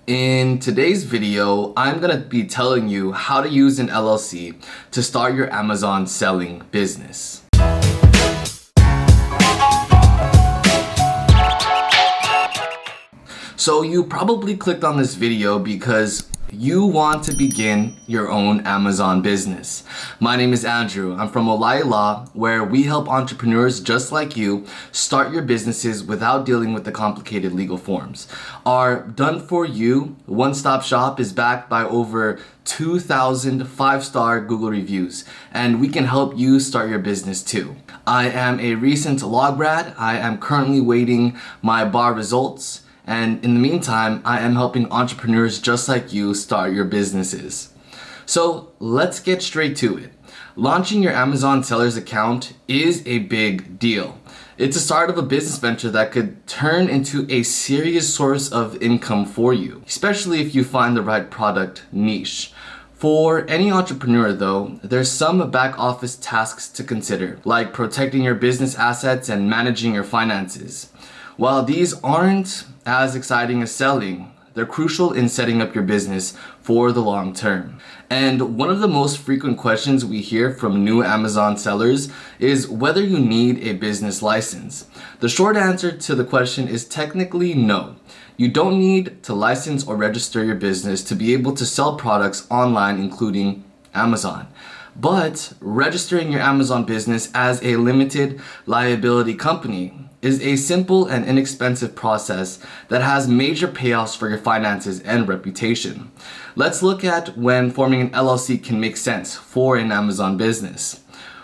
In today's video, I'm going to be telling you how to use an LLC to start your Amazon selling business. So you probably clicked on this video because you want to begin your own Amazon business. My name is Andrew. I'm from Olai Law, where we help entrepreneurs just like you start your businesses without dealing with the complicated legal forms. Our done-for-you one-stop shop is backed by over 2,000 five-star Google reviews, and we can help you start your business too. I am a recent law grad. I am currently waiting my bar results. And in the meantime, I am helping entrepreneurs just like you start your businesses. So let's get straight to it. Launching your Amazon seller's account is a big deal. It's a start of a business venture that could turn into a serious source of income for you, especially if you find the right product niche. For any entrepreneur though, there's some back office tasks to consider, like protecting your business assets and managing your finances. While these aren't as exciting as selling, they're crucial in setting up your business for the long term. And one of the most frequent questions we hear from new Amazon sellers is whether you need a business license. The short answer to the question is technically no. You don't need to license or register your business to be able to sell products online, including Amazon. But registering your Amazon business as a limited liability company is a simple and inexpensive process that has major payoffs for your finances and reputation. Let's look at when forming an LLC can make sense for an Amazon business.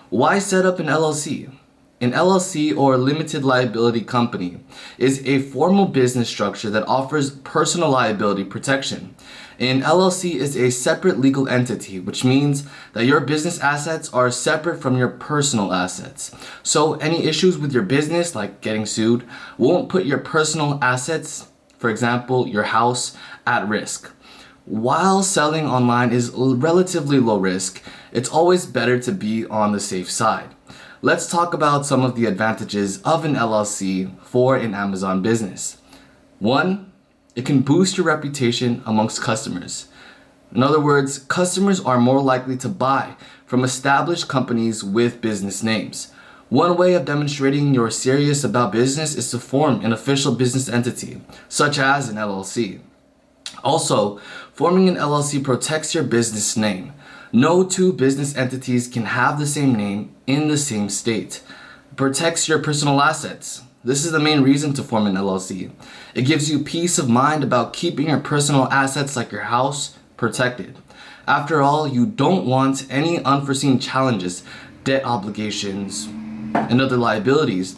Why set up an LLC? An LLC, or limited liability company, is a formal business structure that offers personal liability protection. An LLC is a separate legal entity, which means that your business assets are separate from your personal assets. So any issues with your business, like getting sued, won't put your personal assets, for example, your house, at risk. While selling online is relatively low risk, it's always better to be on the safe side. Let's talk about some of the advantages of an LLC for an Amazon business. 1, it can boost your reputation amongst customers. In other words, customers are more likely to buy from established companies with business names. One way of demonstrating you're serious about business is to form an official business entity, such as an LLC. Also, forming an LLC protects your business name. No two business entities can have the same name in the same state. It protects your personal assets. This is the main reason to form an LLC. It gives you peace of mind about keeping your personal assets like your house protected. After all, you don't want any unforeseen challenges, debt obligations, and other liabilities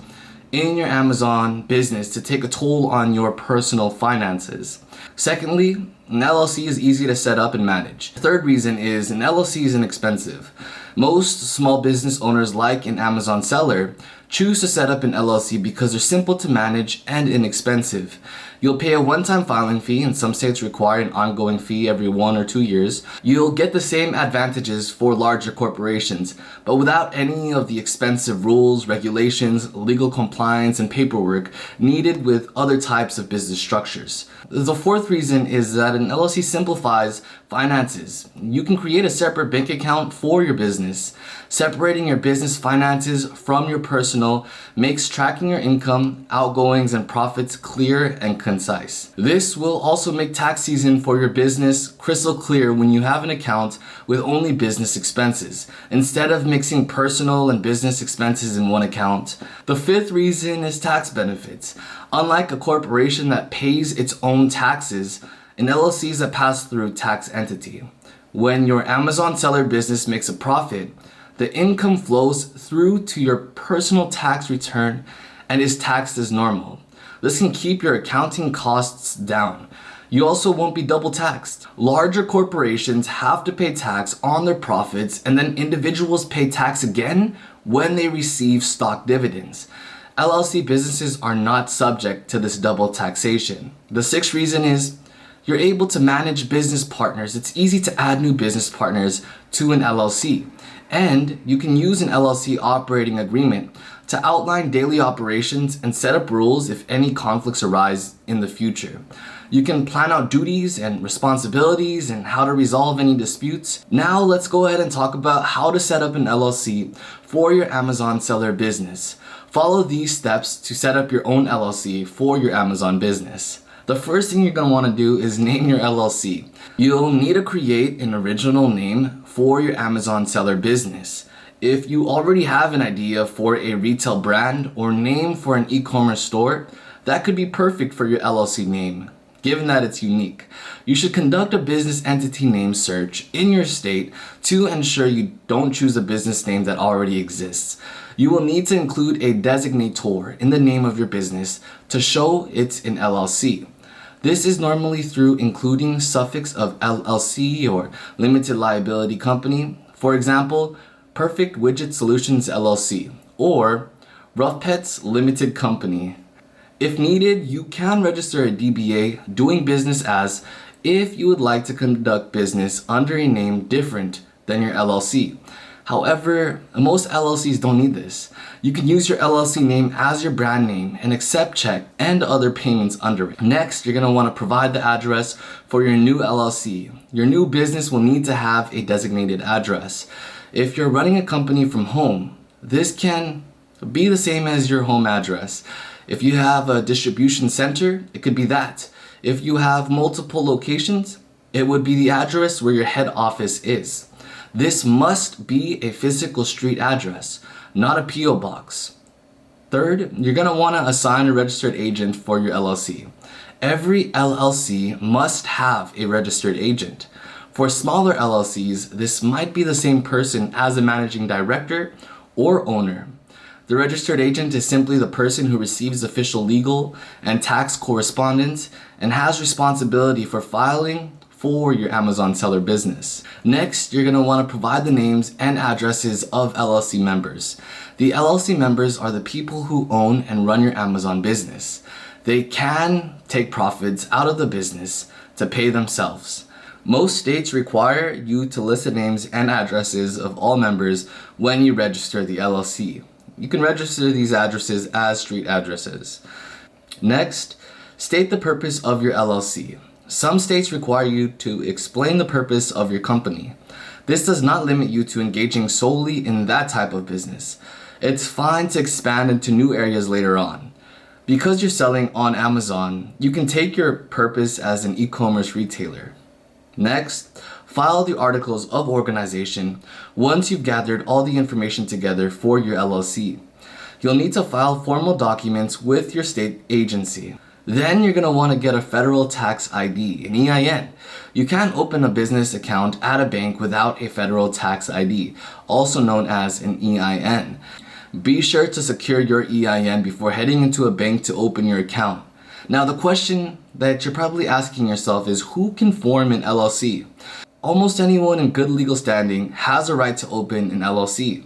in your Amazon business to take a toll on your personal finances. Secondly, an LLC is easy to set up and manage. The third reason is an LLC is inexpensive. Most small business owners, like an Amazon seller, choose to set up an LLC because they're simple to manage and inexpensive. You'll pay a one-time filing fee, and some states require an ongoing fee every 1 or 2 years. You'll get the same advantages for larger corporations, but without any of the expensive rules, regulations, legal compliance, and paperwork needed with other types of business structures. The fourth reason is that an LLC simplifies finances. You can create a separate bank account for your business. Separating your business finances from your personal makes tracking your income, outgoings, and profits clear and concise. This will also make tax season for your business crystal clear when you have an account with only business expenses, instead of mixing personal and business expenses in one account. The fifth reason is tax benefits. Unlike a corporation that pays its own taxes, an LLC is a pass-through tax entity. When your Amazon seller business makes a profit, the income flows through to your personal tax return and is taxed as normal. This can keep your accounting costs down. You also won't be double taxed. Larger corporations have to pay tax on their profits, and then individuals pay tax again when they receive stock dividends. LLC businesses are not subject to this double taxation. The sixth reason is you're able to manage business partners. It's easy to add new business partners to an LLC. And you can use an LLC operating agreement to outline daily operations and set up rules if any conflicts arise in the future. You can plan out duties and responsibilities and how to resolve any disputes. Now let's go ahead and talk about how to set up an LLC for your Amazon seller business. Follow these steps to set up your own LLC for your Amazon business. The first thing you're going to want to do is name your LLC. You'll need to create an original name for your Amazon seller business. If you already have an idea for a retail brand or name for an e-commerce store, that could be perfect for your LLC name, given that it's unique. You should conduct a business entity name search in your state to ensure you don't choose a business name that already exists. You will need to include a designator in the name of your business to show it's an LLC. This is normally through including suffix of LLC or limited liability company. For example, Perfect Widget Solutions LLC or Rough Pets Limited Company. If needed, you can register a DBA doing business as if you would like to conduct business under a name different than your LLC. However, most LLCs don't need this. You can use your LLC name as your brand name and accept check and other payments under it. Next, you're going to want to provide the address for your new LLC. Your new business will need to have a designated address. If you're running a company from home, this can be the same as your home address. If you have a distribution center, it could be that. If you have multiple locations, it would be the address where your head office is. This must be a physical street address, not a PO box. Third, you're going to want to assign a registered agent for your LLC. Every LLC must have a registered agent. For smaller LLCs, this might be the same person as a managing director or owner. The registered agent is simply the person who receives official legal and tax correspondence and has responsibility for filing for your Amazon seller business. Next, you're going to want to provide the names and addresses of LLC members. The LLC members are the people who own and run your Amazon business. They can take profits out of the business to pay themselves. Most states require you to list the names and addresses of all members when you register the LLC. You can register these addresses as street addresses. Next, state the purpose of your LLC. Some states require you to explain the purpose of your company. This does not limit you to engaging solely in that type of business. It's fine to expand into new areas later on. Because you're selling on Amazon, you can take your purpose as an e-commerce retailer. Next, file the articles of organization once you've gathered all the information together for your LLC. You'll need to file formal documents with your state agency. Then you're going to want to get a federal tax ID, an EIN. You can't open a business account at a bank without a federal tax ID, also known as an EIN. Be sure to secure your EIN before heading into a bank to open your account. Now, the question that you're probably asking yourself is who can form an LLC? Almost anyone in good legal standing has a right to open an LLC,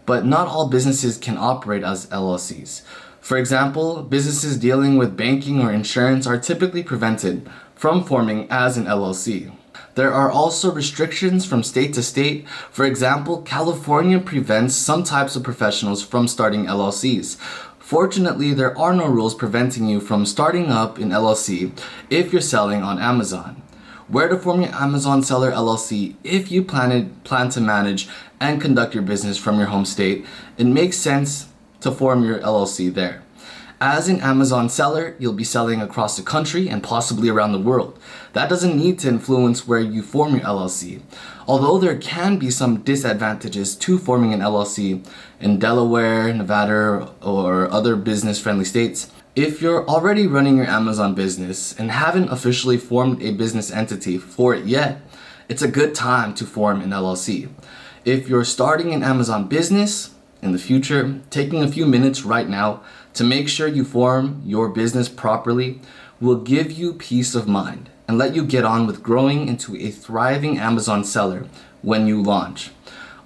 but not all businesses can operate as LLCs. For example, businesses dealing with banking or insurance are typically prevented from forming as an LLC. There are also restrictions from state to state. For example, California prevents some types of professionals from starting LLCs. Fortunately, there are no rules preventing you from starting up an LLC if you're selling on Amazon. Where to form your Amazon seller LLC if you plan to manage and conduct your business from your home state, it makes sense to form your LLC there. As an Amazon seller, you'll be selling across the country and possibly around the world. That doesn't need to influence where you form your LLC. Although there can be some disadvantages to forming an LLC in Delaware, Nevada, or other business-friendly states, if you're already running your Amazon business and haven't officially formed a business entity for it yet, it's a good time to form an LLC. If you're starting an Amazon business in the future, taking a few minutes right now to make sure you form your business properly will give you peace of mind and let you get on with growing into a thriving Amazon seller when you launch.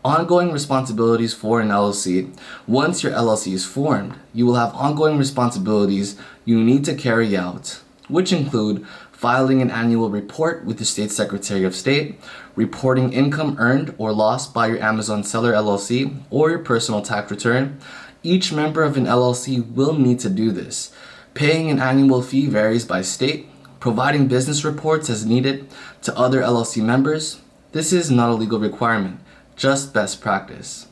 Ongoing responsibilities for an LLC. Once your LLC is formed, you will have ongoing responsibilities you need to carry out, which include filing an annual report with the State Secretary of State, reporting income earned or lost by your Amazon seller LLC or your personal tax return. Each member of an LLC will need to do this. Paying an annual fee varies by state. providing business reports as needed to other LLC members. This is not a legal requirement, just best practice.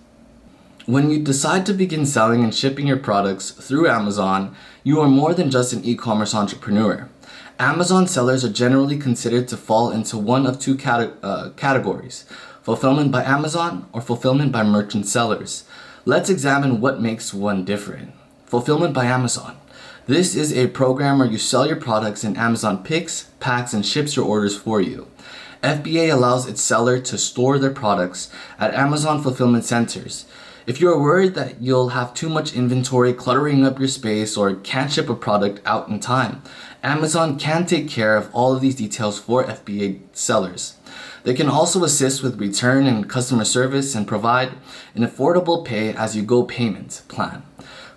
When you decide to begin selling and shipping your products through Amazon, you are more than just an e-commerce entrepreneur. Amazon sellers are generally considered to fall into one of two categories: fulfillment by Amazon or fulfillment by merchant sellers. Let's examine what makes one different. Fulfillment by Amazon. This is a program where you sell your products and Amazon picks, packs, and ships your orders for you. FBA allows its seller to store their products at Amazon fulfillment centers. If you are worried that you'll have too much inventory cluttering up your space or can't ship a product out in time, Amazon can take care of all of these details for FBA sellers. They can also assist with return and customer service and provide an affordable pay-as-you-go payment plan.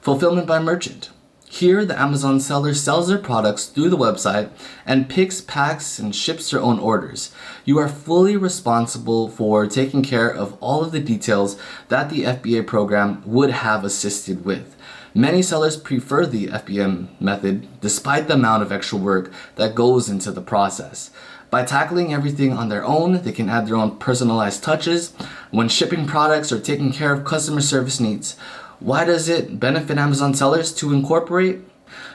Fulfillment by merchant. Here, the Amazon seller sells their products through the website and picks, packs, and ships their own orders. You are fully responsible for taking care of all of the details that the FBA program would have assisted with. Many sellers prefer the FBA method despite the amount of extra work that goes into the process. By tackling everything on their own, they can add their own personalized touches when shipping products or taking care of customer service needs. Why does it benefit Amazon sellers to incorporate?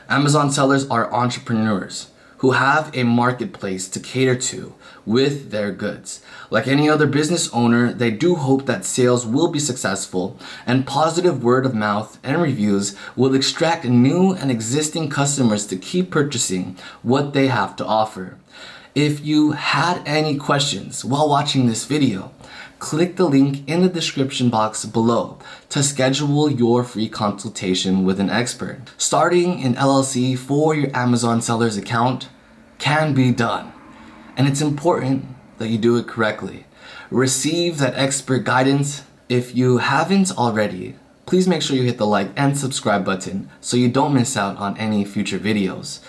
Amazon sellers are entrepreneurs who have a marketplace to cater to with their goods. Like any other business owner, they do hope that sales will be successful and positive word of mouth and reviews will extract new and existing customers to keep purchasing what they have to offer. If you had any questions while watching this video, click the link in the description box below to schedule your free consultation with an expert. Starting an LLC for your Amazon seller's account can be done, and it's important that you do it correctly. Receive that expert guidance. If you haven't already, please make sure you hit the like and subscribe button so you don't miss out on any future videos.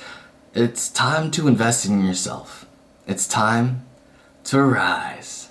It's time to invest in yourself. It's time to rise.